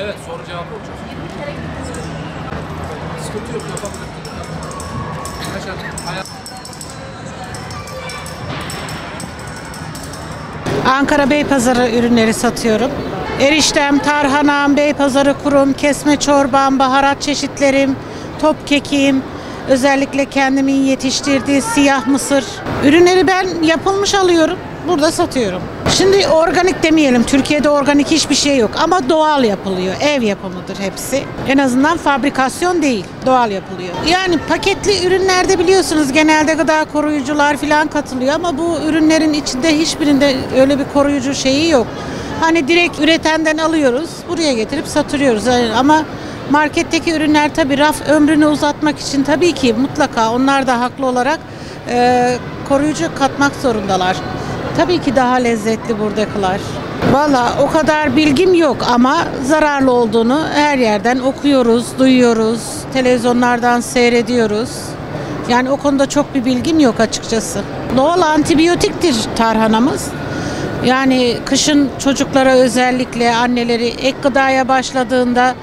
Evet, soru cevap olacak. Sıkıntı yok, yapabilirim. Ankara Beypazarı ürünleri satıyorum. Eriştem, tarhanam, Beypazarı kurum, kesme çorbam, baharat çeşitlerim, top kekiğim, özellikle kendimin yetiştirdiği siyah mısır. Ürünleri ben yapılmış alıyorum, burada satıyorum. Şimdi organik demeyelim, Türkiye'de organik hiçbir şey yok ama doğal yapılıyor, ev yapımıdır hepsi. En azından fabrikasyon değil, doğal yapılıyor. Yani paketli ürünlerde biliyorsunuz genelde gıda koruyucular falan katılıyor ama bu ürünlerin içinde hiçbirinde öyle bir koruyucu şeyi yok. Hani direkt üretenden alıyoruz, buraya getirip satıyoruz ama marketteki ürünler tabii raf ömrünü uzatmak için tabii ki mutlaka onlar da haklı olarak koruyucu katmak zorundalar. Tabii ki daha lezzetli buradakiler. Valla o kadar bilgim yok ama zararlı olduğunu her yerden okuyoruz, duyuyoruz, televizyonlardan seyrediyoruz. Yani o konuda çok bir bilgim yok açıkçası. Doğal antibiyotiktir tarhanamız. Yani kışın çocuklara özellikle anneleri ek gıdaya başladığında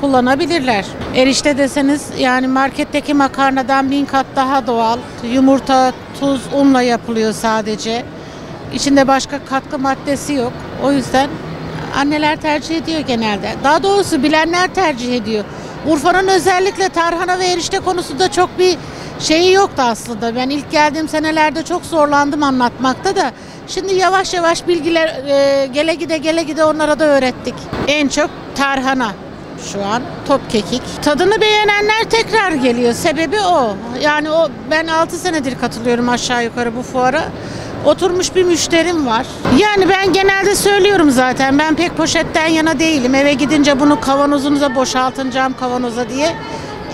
kullanabilirler. Erişte deseniz yani marketteki makarnadan 1000 kat daha doğal. Yumurta, tuz, unla yapılıyor sadece. İçinde başka katkı maddesi yok. O yüzden anneler tercih ediyor genelde. Daha doğrusu bilenler tercih ediyor. Urfa'nın özellikle tarhana ve erişte konusunda çok bir şeyi yoktu aslında. Ben ilk geldiğim senelerde çok zorlandım anlatmakta da. Şimdi yavaş yavaş bilgiler gele gide onlara da öğrettik. En çok tarhana şu an, top kekik. Tadını beğenenler tekrar geliyor. Sebebi o. Yani ben 6 senedir katılıyorum aşağı yukarı bu fuara. Oturmuş bir müşterim var. Yani ben genelde söylüyorum zaten. Ben pek poşetten yana değilim. Eve gidince bunu kavanozunuza boşaltın, cam kavanoza diye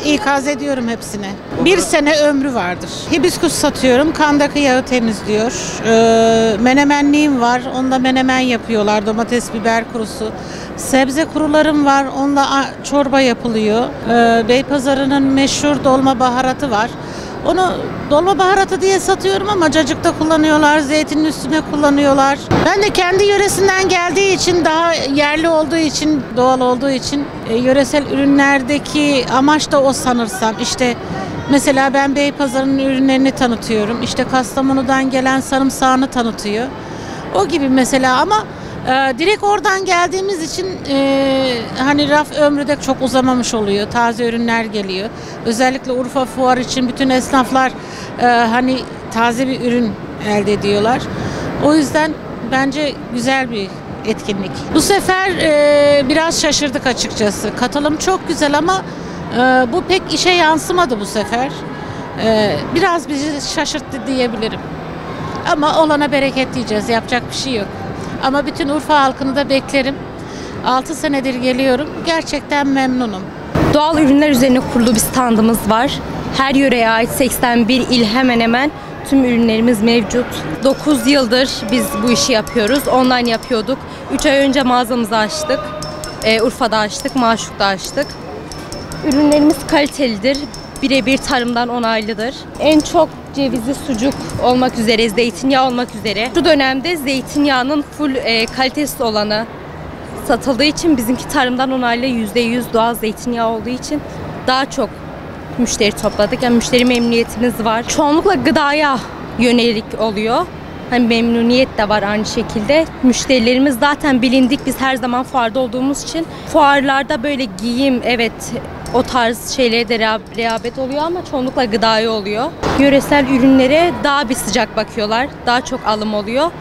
ikaz ediyorum hepsine. 1 sene ömrü vardır. Hibiskus satıyorum. Kandaki yağı temizliyor. Menemenliğim var. Onda menemen yapıyorlar. Domates, biber kurusu. Sebze kurularım var. Onunla çorba yapılıyor. Beypazarı'nın meşhur dolma baharatı var. Onu dolma baharatı diye satıyorum ama cacıkta kullanıyorlar, zeytinin üstüne kullanıyorlar. Ben de kendi yöresinden geldiği için, daha yerli olduğu için, doğal olduğu için yöresel ürünlerdeki amaç da o sanırsam. İşte mesela ben Beypazarı'nın ürünlerini tanıtıyorum. İşte Kastamonu'dan gelen sarımsağını tanıtıyor. O gibi mesela ama direkt oradan geldiğimiz için hani raf ömrü de çok uzamamış oluyor. Taze ürünler geliyor. Özellikle Urfa Fuarı için bütün esnaflar hani taze bir ürün elde ediyorlar. O yüzden bence güzel bir etkinlik. Bu sefer biraz şaşırdık açıkçası. Katılım çok güzel ama bu pek işe yansımadı bu sefer. Biraz bizi şaşırttı diyebilirim. Ama olana bereket diyeceğiz. Yapacak bir şey yok. Ama bütün Urfa halkını da beklerim. 6 senedir geliyorum. Gerçekten memnunum. Doğal ürünler üzerine kurulu bir standımız var. Her yöreye ait 81 il hemen hemen tüm ürünlerimiz mevcut. 9 yıldır biz bu işi yapıyoruz. Online yapıyorduk. 3 ay önce mağazamızı açtık. Urfa'da açtık, Maşuk'ta açtık. Ürünlerimiz kalitelidir. Birebir tarımdan onaylıdır. En çok cevizli sucuk olmak üzere, zeytinyağı olmak üzere. Şu dönemde zeytinyağının full kalitesiz olanı satıldığı için bizimki tarımdan onaylı %100 doğal zeytinyağı olduğu için daha çok müşteri topladık. Yani müşteri memnuniyetimiz var. Çoğunlukla gıdaya yönelik oluyor. Hani memnuniyet de var aynı şekilde. Müşterilerimiz zaten bilindik. Biz her zaman fuarda olduğumuz için fuarlarda böyle giyim, evet o tarz şeylere de rehabet oluyor ama çoğunlukla gıdaya oluyor. Yöresel ürünlere daha bir sıcak bakıyorlar. Daha çok alım oluyor.